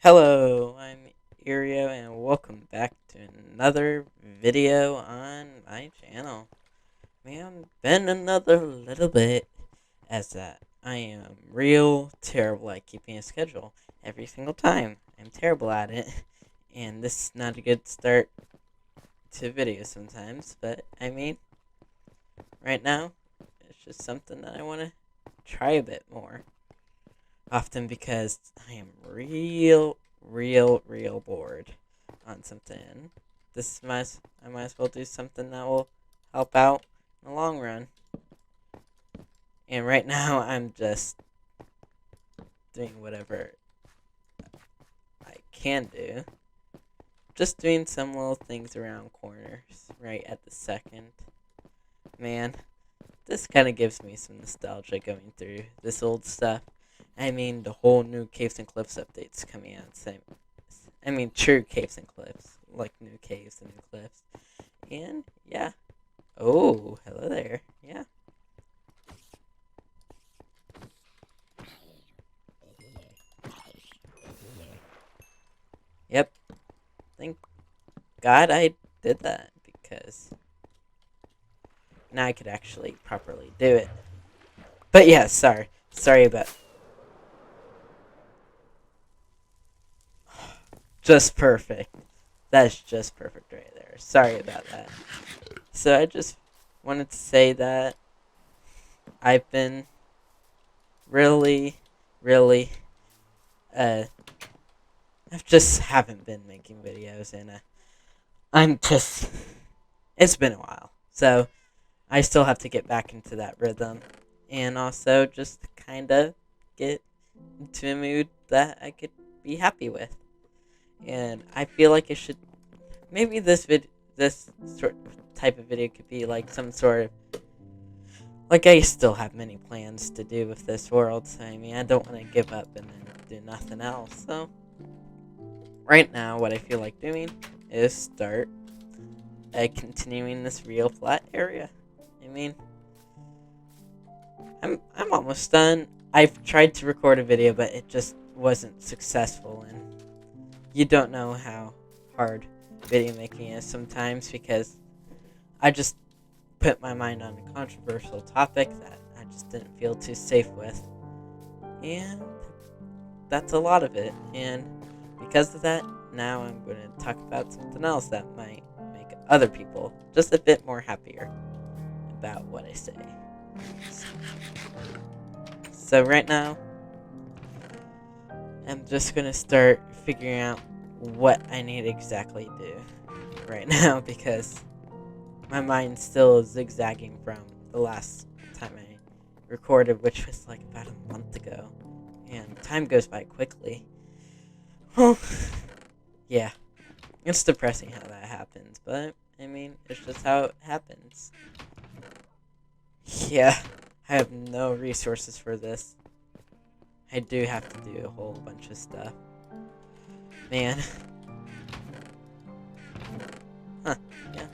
Hello, I'm Ereo and welcome back to another video on my channel. Man, been another little bit as that I am real terrible at keeping a schedule every single time. I'm terrible at it, and this is not a good start to videos sometimes, but I mean, right now, it's just something that I want to try a bit more often because I am real bored on something. I might as well do something that will help out in the long run. And right now, I'm just doing whatever I can do. Just doing some little things around corners right at the second. Man, this kind of gives me some nostalgia going through this old stuff. I mean, the whole new Caves and Cliffs updates coming out. True Caves and Cliffs, like new caves and new cliffs. And yeah. Oh, hello there. Yeah. Yep. Thank God I did that because now I could actually properly do it. But yeah, sorry about. Just perfect. That's just perfect right there. Sorry about that. So I just wanted to say that I've been really, uh, I just haven't been making videos, and I'm just, it's been a while. So I still have to get back into that rhythm, and also just kind of get into a mood that I could be happy with. And I feel like it should, maybe this sort of type of video could be like some sort of, like, I still have many plans to do with this world, so I mean, I don't want to give up and then do nothing else. So, right now, what I feel like doing is start continuing this real flat area. I mean, I'm almost done. I've tried to record a video, but it just wasn't successful, and you don't know how hard video making is sometimes because I just put my mind on a controversial topic that I just didn't feel too safe with. And that's a lot of it. And because of that, now I'm going to talk about something else that might make other people just a bit more happier about what I say. So right now, I'm just going to start figuring out what I need to exactly do right now because my mind still is zigzagging from the last time I recorded, which was like about a month ago. And time goes by quickly. Well, yeah. It's depressing how that happens, but I mean, it's just how it happens. Yeah, I have no resources for this. I do have to do a whole bunch of stuff. Man. Huh, yeah.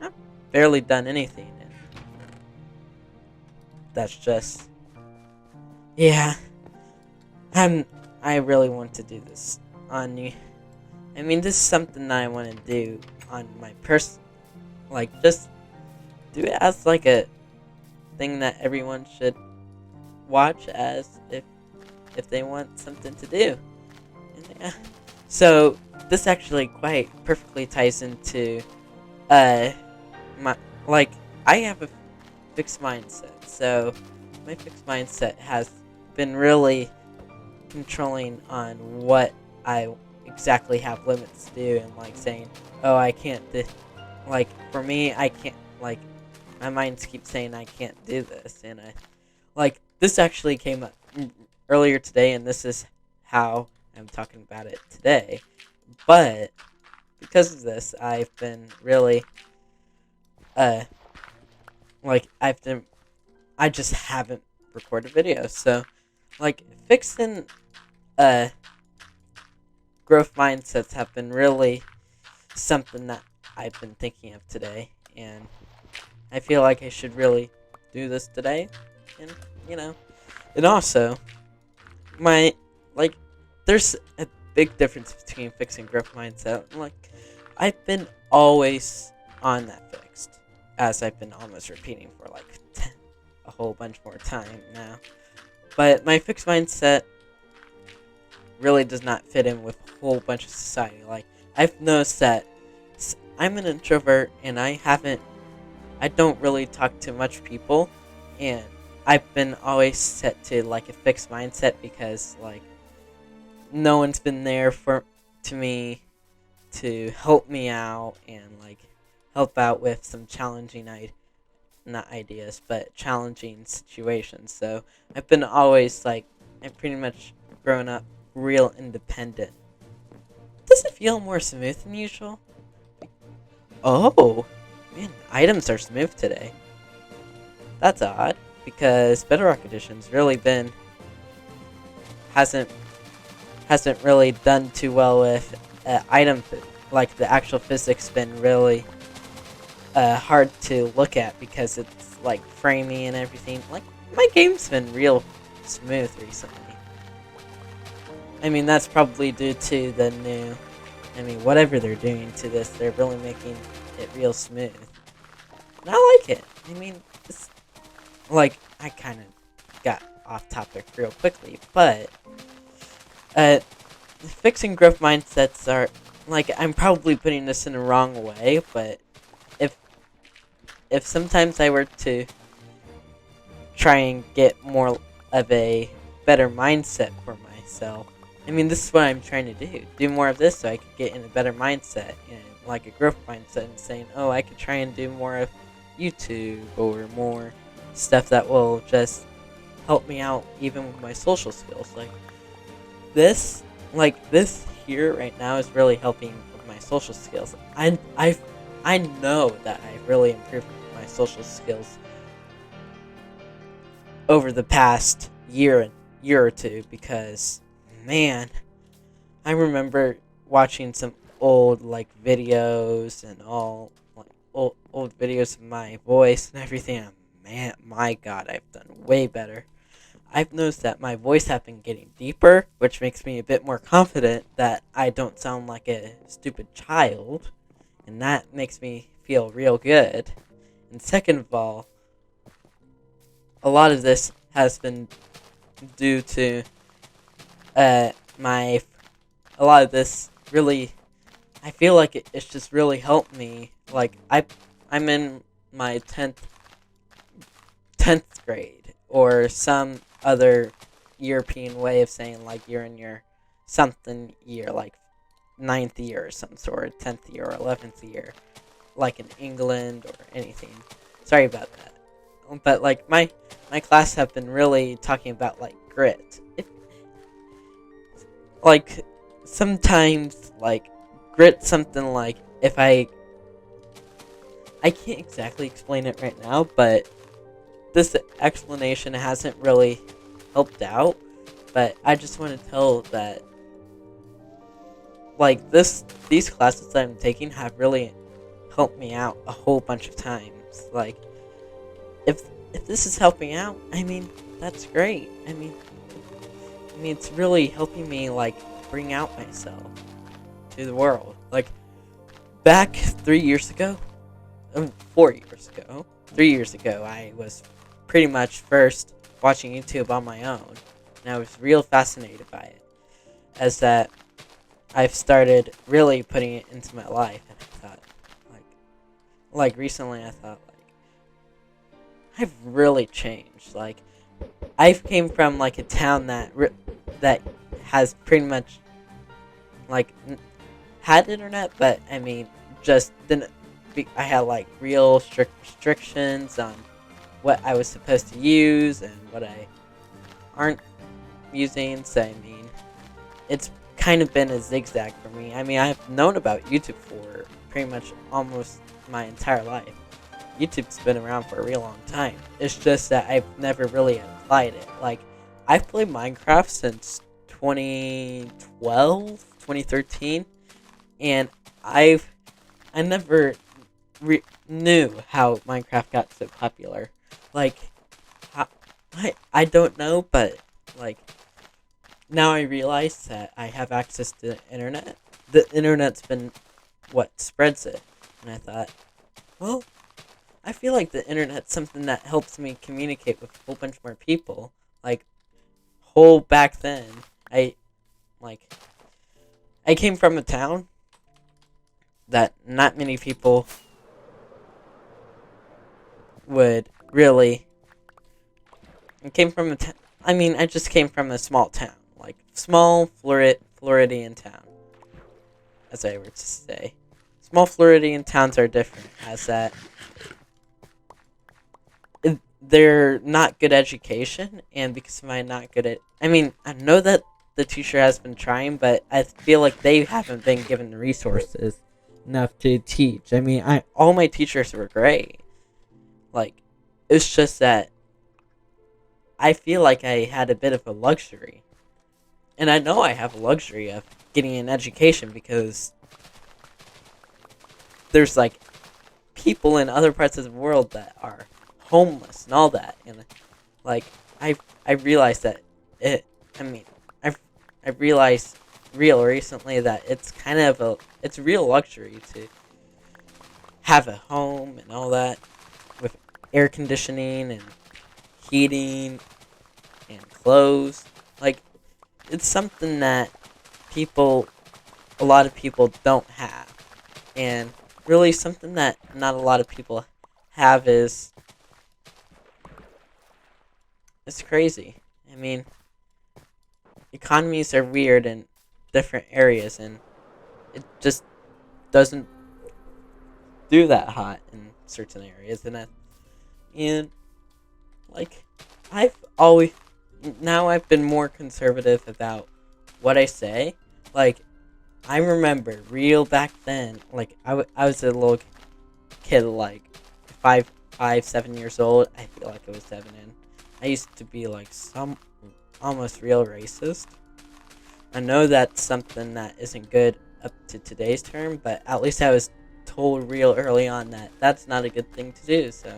I've barely done anything. And that's just, yeah. I really want to do this on you. I mean, this is something that I want to do on my like, just do it as like a thing that everyone should watch as if they want something to do. And yeah. So this actually quite perfectly ties into my, like, I have a fixed mindset. So my fixed mindset has been really controlling on what I exactly have limits to do, and like saying, oh, I can't do, like, for me, I can't, like, my mind keeps saying I can't do this, and this actually came up earlier today, and this is how I'm talking about it today. But because of this, I've been really uh I just haven't recorded videos. So like fixing uh growth mindsets have been really something that I've been thinking of today, and I feel like I should really do this today. And you know, and also my like, there's a big difference between fixed and growth mindset. Like, I've been always on that fixed, as I've been almost repeating for like a whole bunch more time now. But my fixed mindset really does not fit in with a whole bunch of society. Like, I've noticed that I'm an introvert and I don't really talk to much people, and I've been always set to like a fixed mindset because like no one's been there for to me to help me out and like help out with some challenging not ideas but challenging situations. So I've been always like I've pretty much grown up real independent. Does it feel more smooth than usual? Oh, man, items are smooth today. That's odd because Bedrock Edition's really been hasn't hasn't really done too well with like the actual physics been really hard to look at because it's like framey and everything. Like my game's been real smooth recently. I mean that's probably due to the new. I mean whatever they're doing to this, they're really making it real smooth. And I like it. I mean, it's like I kind of got off topic real quickly, but fixing growth mindsets are like I'm probably putting this in the wrong way, but if if sometimes I were to try and get more of a better mindset for myself, I mean this is what I'm trying to do more of this so I could get in a better mindset and like a growth mindset and saying, oh, I could try and do more of YouTube or more stuff that will just help me out even with my social skills. This here right now is really helping with my social skills. I know that I've really improved my social skills over the past year or two because man, I remember watching some old like videos and all like old videos of my voice and everything. And man, my God, I've done way better. I've noticed that my voice has been getting deeper, which makes me a bit more confident that I don't sound like a stupid child, and that makes me feel real good. And second of all, a lot of this has been due to my a lot of this really I feel like it's just really helped me. Like I'm in my 10th grade or some other European way of saying like you're in your something year, like ninth year or some sort, 10th year or 11th year, like in England or anything. Sorry about that. But like my class have been really talking about like grit. Like sometimes like grit something like if I can't exactly explain it right now, but this explanation hasn't really helped out, but I just want to tell that like these classes that I'm taking have really helped me out a whole bunch of times. Like if this is helping out, I mean that's great. I mean it's really helping me like bring out myself to the world. Like back 3 years ago, 4 years ago, 3 years ago, I was pretty much first watching YouTube on my own, and I was real fascinated by it. As that, I've started really putting it into my life, and I thought, like recently, I thought, like, I've really changed. Like, I came from like a town that has pretty much like had internet, but I mean, just didn't. I had like real strict restrictions on what I was supposed to use and what I aren't using. So I mean, it's kind of been a zigzag for me. I mean, I've known about YouTube for pretty much almost my entire life. YouTube's been around for a real long time. It's just that I've never really applied it. Like, I've played Minecraft since 2012, 2013, and I never knew how Minecraft got so popular. Like, how, I don't know, but like now I realize that I have access to the internet. The internet's been what spreads it. And I thought, well, I feel like the internet's something that helps me communicate with a whole bunch more people. Like, whole back then, I, like, I came from a town that not many people would really. I came from I mean, I just came from a small town. Like, small Floridian town, as I were to say. Small Floridian towns are different, as that they're not good education, and because of my not good at, I mean, I know that the teacher has been trying, but I feel like they haven't been given the resources enough to teach. I mean, all my teachers were great. Like, it's just that I feel like I had a bit of a luxury, and I know I have a luxury of getting an education because there's like people in other parts of the world that are homeless and all that, and like I realized that it. I mean, I realized real recently that it's kind of it's a real luxury to have a home and all that with air conditioning and heating and clothes. Like, it's something that people, a lot of people don't have, and really something that not a lot of people have is it's crazy. I mean, economies are weird in different areas, and it just doesn't do that hot in certain areas, and like I've always now I've been more conservative about what I say. Like, I remember real back then, like I was a little kid, like 7 years old. I feel like I was 7, and I used to be like some almost real racist. I know that's something that isn't good up to today's term, but at least I was told real early on that that's not a good thing to do. So,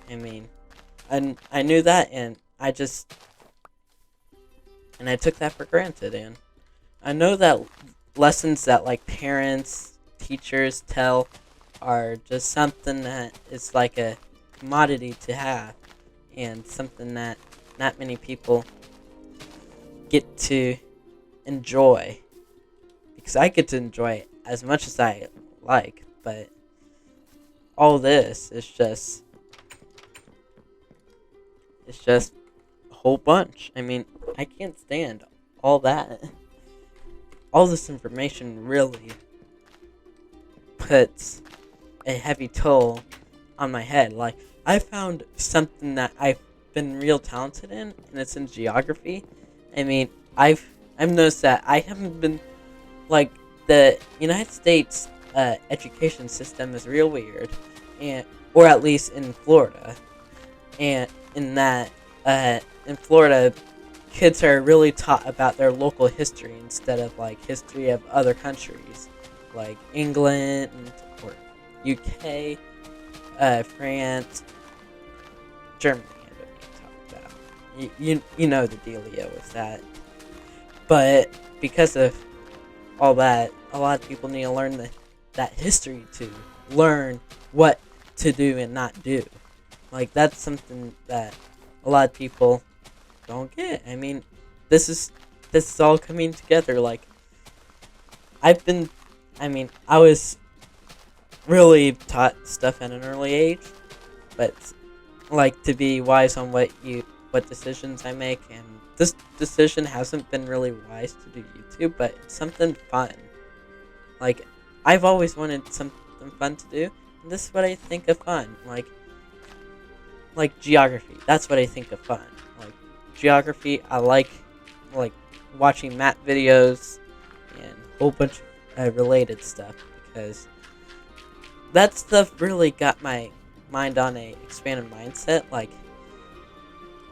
I mean, I knew that, and I took that for granted, and I know that lessons that like parents, teachers tell are just something that is like a commodity to have, and something that not many people get to enjoy, because I get to enjoy it as much as I like, but all this is just a whole bunch. I mean, I can't stand all that. All this information really puts a heavy toll on my head. Like, I found something that I've been real talented in, and it's in geography. I mean, I've noticed that I haven't been, like, the United States education system is real weird, and or at least in Florida, and in that in Florida, kids are really taught about their local history instead of like history of other countries, like England or UK, France, Germany. I don't need to talk about. You know the dealio with that. But because of all that, a lot of people need to learn that history to learn what to do and not do. Like, that's something that a lot of people don't get. I mean, this is all coming together. Like, I was really taught stuff at an early age, but like to be wise on what decisions I make, and this decision hasn't been really wise to do YouTube, but it's something fun. Like, I've always wanted something fun to do, and this is what I think of fun. Like geography. That's what I think of fun. Like, geography, I like watching map videos and a whole bunch of related stuff, because that stuff really got my mind on a expanded mindset. Like,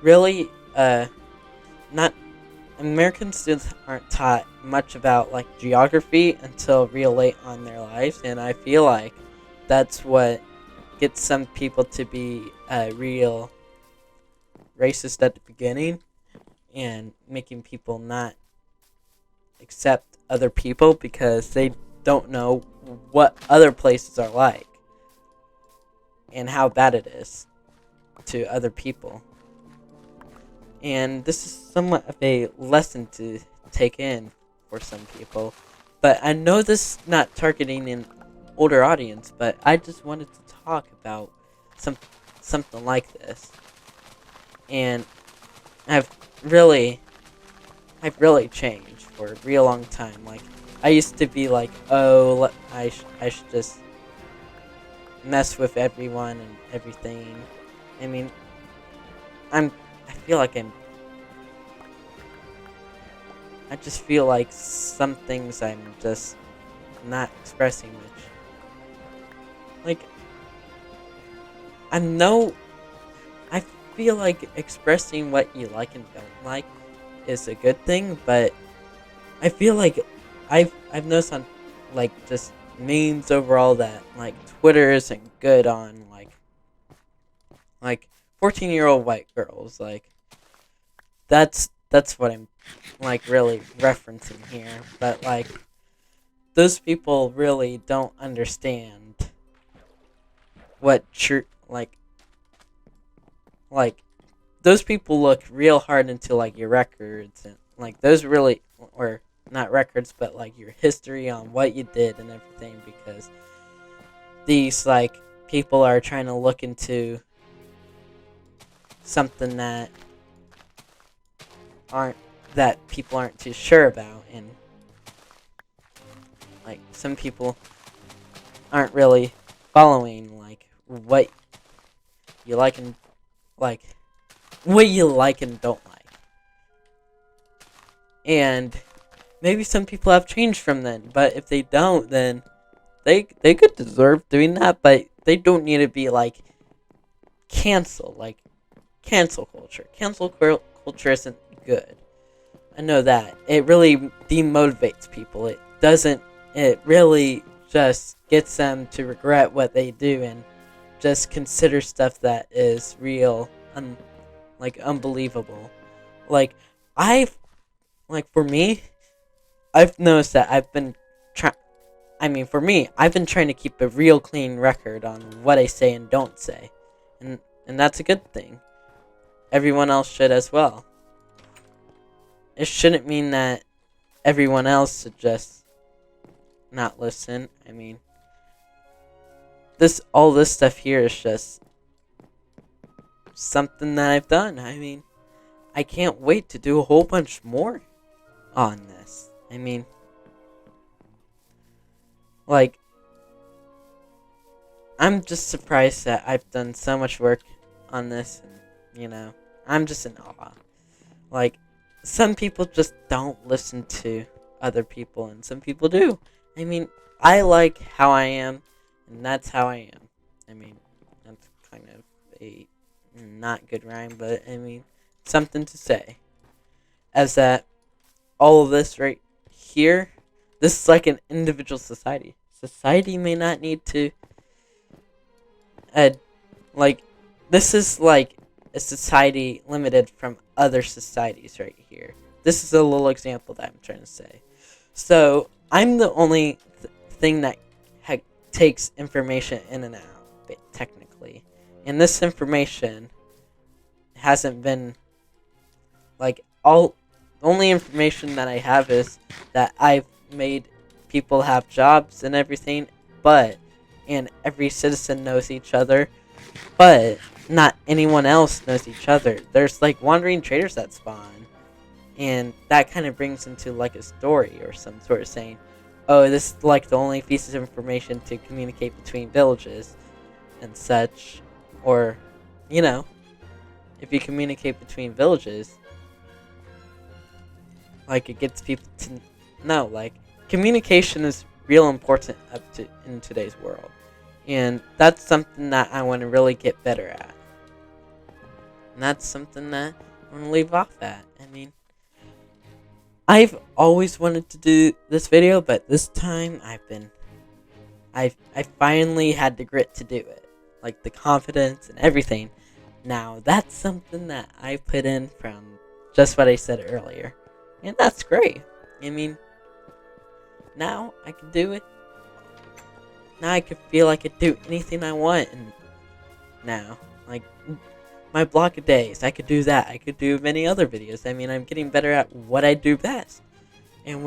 really, not American students aren't taught much about like geography until real late on their lives, and I feel like that's what gets some people to be real racist at the beginning, and making people not accept other people because they don't know what other places are like and how bad it is to other people. And this is somewhat of a lesson to take in for some people. But I know this is not targeting an older audience, but I just wanted to talk about something like this. And I've really changed for a real long time. Like, I used to be like, oh, I should just mess with everyone and everything. I mean, I feel like I just feel like some things I'm just not expressing much. Like, I feel like expressing what you like and don't like is a good thing, but I feel like I've noticed on like just memes overall that like Twitter isn't good on like 14-year-old white girls. Like that's what I'm like really referencing here. But like those people really don't understand what true like those people look real hard into like your records and like those really, or not records, but like your history on what you did and everything, because these like people are trying to look into something aren't that people aren't too sure about. And like some people aren't really following like what you like and like what you like and don't like. And maybe some people have changed from then, but if they don't, then they could deserve doing that, but they don't need to be like cancel culture. Culture isn't good. I know that. It really demotivates people. It really just gets them to regret what they do and just consider stuff that is real unbelievable. Like for me, I've noticed that for me, I've been trying to keep a real clean record on what I say and don't say. And that's a good thing. Everyone else should as well. It shouldn't mean that everyone else should just not listen. I mean, all this stuff here is just something that I've done. I mean, I can't wait to do a whole bunch more on this. I mean, like, I'm just surprised that I've done so much work on this, and, I'm just in awe. Like, some people just don't listen to other people, and some people do. I mean, I like how I am, and that's how I am. I mean, that's kind of a not good rhyme, but I mean, something to say. As that all of this right here, this is like an individual society. Society may not need to this is like a society limited from other societies right here. This is a little example that I'm trying to say. So I'm the only thing that takes information in and out, technically, and this information hasn't been only information that I have is that I've made people have jobs and everything, and every citizen knows each other, but not anyone else knows each other. There's like wandering traders that spawn, and that kind of brings into like a story or some sort of saying, oh, this is like the only piece of information to communicate between villages and such. Or, if you communicate between villages, like, it gets people to know, like, communication is real important in today's world. And that's something that I want to really get better at. And that's something that I want to leave off at. I mean, I've always wanted to do this video, but this time I finally had the grit to do it. Like, the confidence and everything. Now, that's something that I put in from just what I said earlier. And that's great. I mean, now I can do it. Now I can feel I could do anything I want, and now, like, my block of days, I could do that. I could do many other videos. I mean, I'm getting better at what I do best, and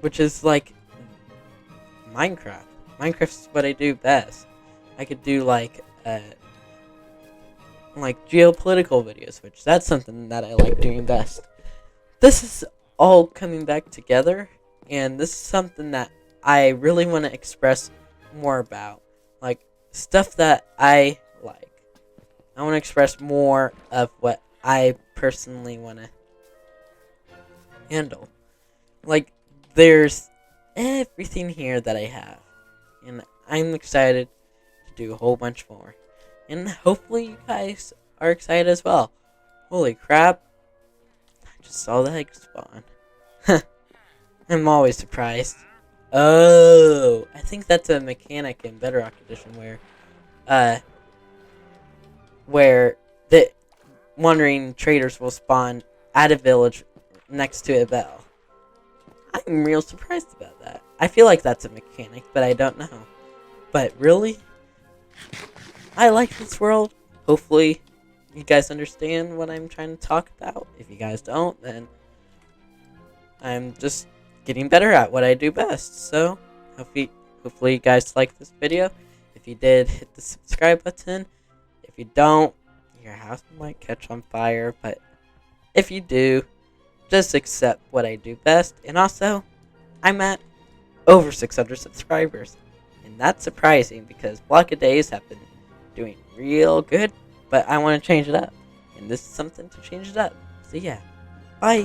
which is like Minecraft. Minecraft's what I do best. I could do like geopolitical videos, which that's something that I like doing best. This is all coming back together, and this is something that I really want to express more about, like stuff that I like. I want to express more of what I personally want to handle. Like, there's everything here that I have, and I'm excited to do a whole bunch more. And hopefully you guys are excited as well. Holy crap. I just saw the egg spawn. I'm always surprised. Oh, I think that's a mechanic in Bedrock Edition where the wandering traders will spawn at a village next to a bell. I'm real surprised about that. I feel like that's a mechanic, but I don't know. But really, I like this world. Hopefully, you guys understand what I'm trying to talk about. If you guys don't, then I'm just getting better at what I do best. So, hopefully you guys liked this video. If you did, hit the subscribe button. If you don't, your house might catch on fire. But if you do, just accept what I do best. And also, I'm at over 600 subscribers. And that's surprising because Block of Days have been doing real good. But I want to change it up. And this is something to change it up. So yeah, bye!